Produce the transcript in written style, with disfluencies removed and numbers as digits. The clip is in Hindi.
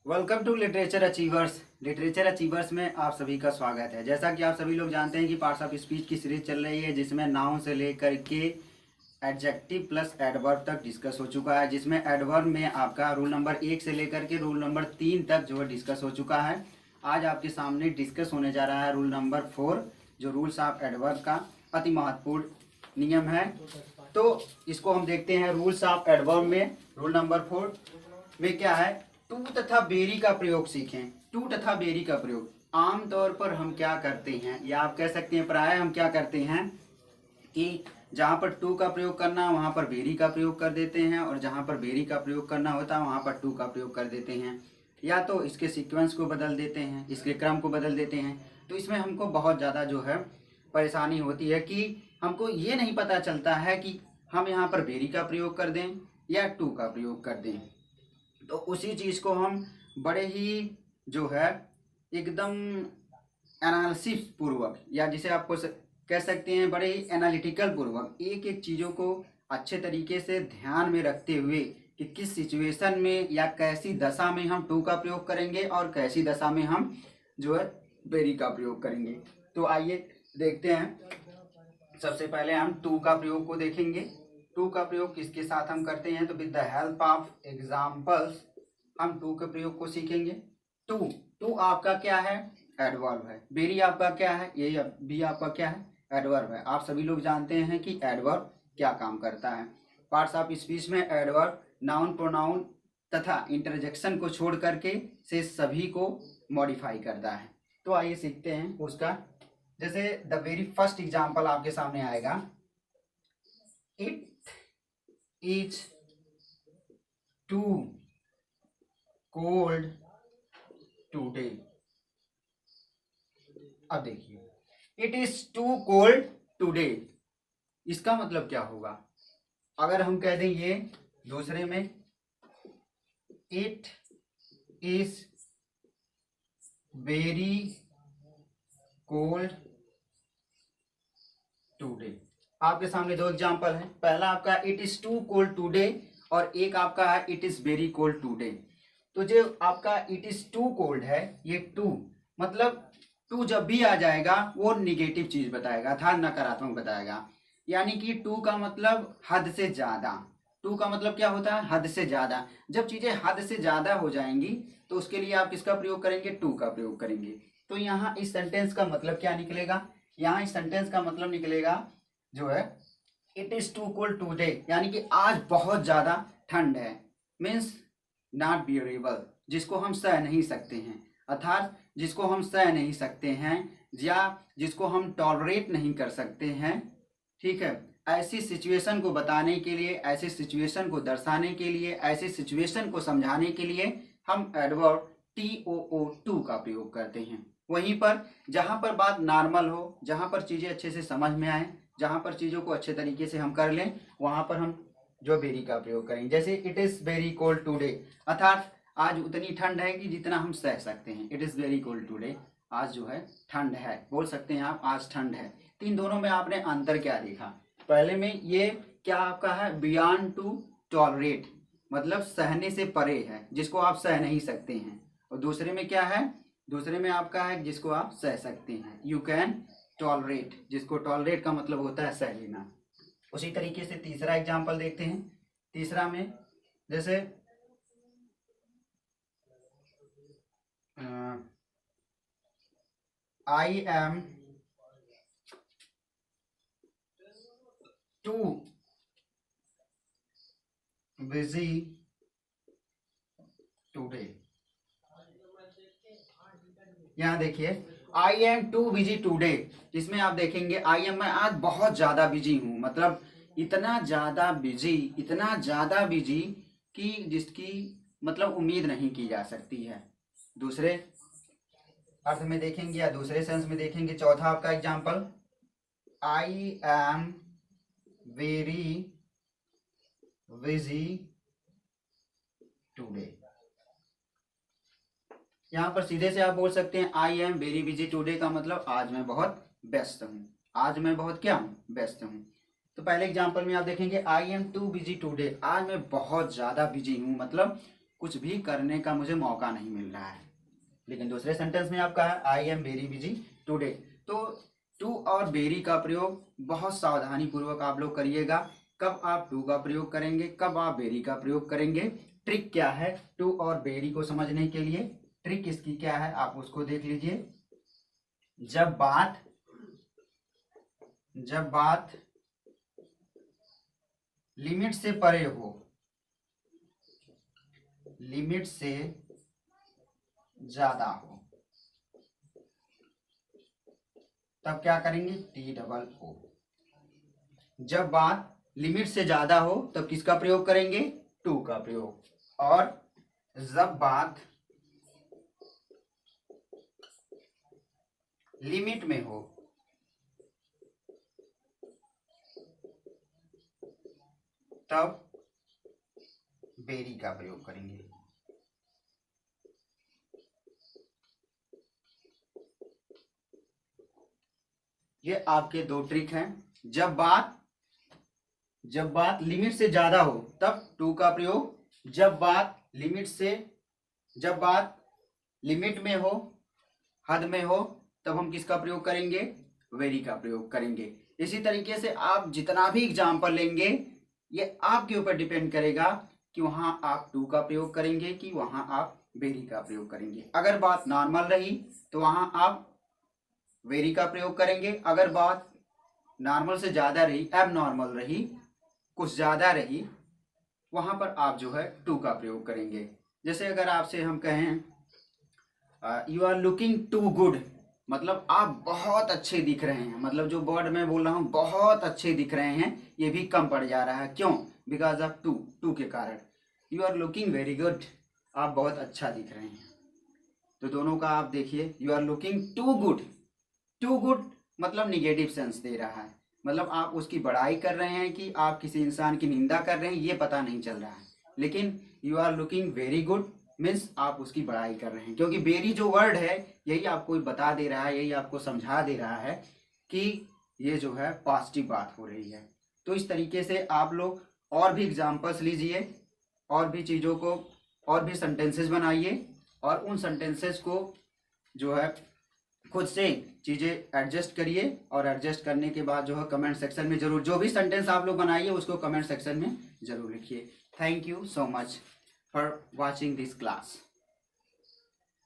Welcome to literature achievers. Literature achievers में आप सभी का स्वागत है। जैसा कि आप सभी लोग जानते हैं कि पार्ट्स ऑफ स्पीच की सीरीज चल रही है, जिसमें नाउन से लेकर के एडजेक्टिव प्लस एडवर्ब तक डिस्कस हो चुका है, जिसमें एडवर्ब में आपका रूल नंबर 1 से लेकर के रूल नंबर 3 तक जो है डिस्कस हो चुका है। आज आपके सामने डिस्कस होने जा रहा है रूल नंबर 4, जो रूल्स ऑफ एडवर्ब का अति महत्वपूर्ण नियम है। तो इसको हम देखते हैं। रूल्स ऑफ एडवर्ब में रूल नंबर 4 में क्या है, टू तथा बेरी का प्रयोग सीखें। टू तथा बेरी का प्रयोग आमतौर पर हम क्या करते हैं, या आप कह सकते हैं प्राय हम क्या करते हैं कि जहाँ पर टू का प्रयोग करना है वहाँ पर बेरी का प्रयोग कर देते हैं, और जहाँ पर बेरी का प्रयोग करना होता है वहाँ पर टू का प्रयोग कर देते हैं, या तो इसके सीक्वेंस को बदल देते हैं, इसके क्रम को बदल देते हैं। तो इसमें हमको बहुत ज़्यादा जो है परेशानी होती है कि हमको ये नहीं पता चलता है कि हम यहाँ पर बेरी का प्रयोग कर दें या टू का प्रयोग कर दें। तो उसी चीज़ को हम बड़े ही जो है एकदम एनालिसिस पूर्वक, या जिसे आपको कह सकते हैं बड़े ही एनालिटिकल पूर्वक एक एक चीज़ों को अच्छे तरीके से ध्यान में रखते हुए कि किस सिचुएशन में या कैसी दशा में हम टू का प्रयोग करेंगे और कैसी दशा में हम जो है बेरी का प्रयोग करेंगे। तो आइए देखते हैं। सबसे पहले हम टू का प्रयोग को देखेंगे। टू का प्रयोग किसके साथ हम करते हैं, तो with the help of examples हम टू के प्रयोग को सीखेंगे। टू टू आपका क्या है, एडवर्ब है। बेरी आपका क्या है, ये भी आपका क्या है, एडवर्ब है। आप सभी लोग जानते हैं कि एडवर्ब क्या काम करता है। पार्ट्स ऑफ स्पीच में एडवर्ब नाउन प्रोनाउन तथा इंटरजेक्शन को छोड़ करके से सभी को मॉडिफाई करता है। तो आइए सीखते हैं उसका। जैसे द वेरी फर्स्ट एग्जाम्पल आपके सामने आएगा, it is too cold today. अब देखिए, it is too cold today, इसका मतलब क्या होगा। अगर हम कह दें ये दूसरे में, it is very cold today. आपके सामने दो एग्जाम्पल है। पहला आपका it is too cold today, और एक आपका है it is very cold today. तो जो आपका इट इज टू कोल्ड है, ये टू मतलब टू जब भी आ जाएगा वो निगेटिव चीज बताएगा, अर्थात नकारात्मक बताएगा। यानी कि टू का मतलब हद से ज्यादा। टू का मतलब क्या होता है, हद से ज्यादा। जब चीजें हद से ज्यादा हो जाएंगी तो उसके लिए आप किसका प्रयोग करेंगे, टू का प्रयोग करेंगे। तो यहाँ इस सेंटेंस का मतलब क्या निकलेगा, यहाँ इस सेंटेंस का मतलब निकलेगा जो है it is too cold today, यानी कि आज बहुत ज्यादा ठंड है। मीन्स नॉट बियरेबल, जिसको हम सह नहीं सकते हैं, अर्थात जिसको हम सह नहीं सकते हैं या जिसको हम टॉलरेट नहीं कर सकते हैं। ठीक है, ऐसी सिचुएशन को बताने के लिए, ऐसी सिचुएशन को दर्शाने के लिए, ऐसी सिचुएशन को समझाने के लिए हम एडवर्ब TOO2 का प्रयोग करते हैं। वहीं पर जहां पर बात नॉर्मल हो, जहां पर चीजें अच्छे से समझ में आए, जहां पर चीजों को अच्छे तरीके से हम कर लें, वहां पर हम जो वेरी का प्रयोग करेंगे। जैसे it is very cold today, अर्थात आज उतनी ठंड है कि जितना हम सह सकते हैं। It is very cold today, आज जो है ठंड है, बोल सकते हैं आप आज ठंड है। तो इन दोनों में आपने अंतर क्या देखा, पहले में ये क्या आपका है, बियॉन्ड टू टॉलरेट, मतलब सहने से परे है, जिसको आप सह नहीं सकते हैं। और दूसरे में क्या है, दूसरे में आपका है जिसको आप सह सकते हैं, यू कैन टॉलरेट, जिसको टॉलरेट का मतलब होता है सह लेना। उसी तरीके से तीसरा एग्जाम्पल देखते हैं। तीसरा में जैसे I am too busy today. यहाँ देखिए I am too busy today, इसमें आप देखेंगे आई एम, मैं आज बहुत ज्यादा बिजी हूँ, मतलब इतना ज्यादा बिजी, इतना ज्यादा बिजी कि जिसकी मतलब उम्मीद नहीं की जा सकती है। दूसरे अर्थ में देखेंगे या दूसरे सेंस में देखेंगे। चौथा आपका example, I am very busy today. यहाँ पर सीधे से आप बोल सकते हैं I am very busy today का मतलब आज मैं बहुत व्यस्त हूँ, आज मैं बहुत क्या हूँ, व्यस्त हूँ। तो पहले एग्जांपल में आप देखेंगे I am too busy today, आज मैं बहुत ज़्यादा बिजी हूँ, मतलब कुछ भी करने का मुझे मौका नहीं मिल रहा है। लेकिन दूसरे सेंटेंस में आपका है I am very busy today. तो टू और वेरी का प्रयोग बहुत सावधानी पूर्वक आप लोग करिएगा। कब आप टू का प्रयोग करेंगे, कब आप वेरी का प्रयोग करेंगे। ट्रिक क्या है टू और वेरी को समझने के लिए, ट्रिक इसकी क्या है आप उसको देख लीजिए। जब बात लिमिट से परे हो, लिमिट से ज्यादा हो, तब क्या करेंगे टी डबल ओ। जब बात लिमिट से ज्यादा हो तब किसका प्रयोग करेंगे, टू का प्रयोग। और जब बात लिमिट में हो तब वेरी का प्रयोग करेंगे। ये आपके दो ट्रिक हैं। जब बात लिमिट से ज्यादा हो तब टू का प्रयोग। जब बात लिमिट में हो, हद में हो, तब हम किसका प्रयोग करेंगे, वेरी का प्रयोग करेंगे। इसी तरीके से आप जितना भी एग्जाम्पल लेंगे ये आपके ऊपर डिपेंड करेगा कि वहां आप टू का प्रयोग करेंगे कि वहां आप वेरी का प्रयोग करेंगे। अगर बात नॉर्मल रही तो वहां आप वेरी का प्रयोग करेंगे। अगर बात नॉर्मल से ज्यादा रही, एब नॉर्मल रही, कुछ ज्यादा रही, वहां पर आप जो है टू का प्रयोग करेंगे। जैसे अगर आपसे हम कहें you are looking too good, मतलब आप बहुत अच्छे दिख रहे हैं, मतलब जो वर्ड मैं बोल रहा हूँ बहुत अच्छे दिख रहे हैं, ये भी कम पड़ जा रहा है। क्यों, बिकॉज ऑफ टू के कारण। You are looking very good, आप बहुत अच्छा दिख रहे हैं। तो दोनों का आप देखिए, you are looking too good मतलब निगेटिव सेंस दे रहा है, मतलब आप उसकी बड़ाई कर रहे हैं कि आप किसी इंसान की निंदा कर रहे हैं ये पता नहीं चल रहा है। लेकिन you are looking very good means आप उसकी बड़ाई कर रहे हैं, क्योंकि वेरी जो वर्ड है यही आपको बता दे रहा है, यही आपको समझा दे रहा है कि ये जो है पॉजिटिव बात हो रही है। तो इस तरीके से आप लोग और भी एग्जाम्पल्स लीजिए, और भी चीज़ों को, और भी सेंटेंसेस बनाइए, और उन सेंटेंसेस को जो है खुद से चीज़ें एडजस्ट करिए। और एडजस्ट करने के बाद जो है कमेंट सेक्शन में जरूर, जो भी सेंटेंस आप लोग बनाइए उसको कमेंट सेक्शन में जरूर लिखिए। Thank you so much for watching this class.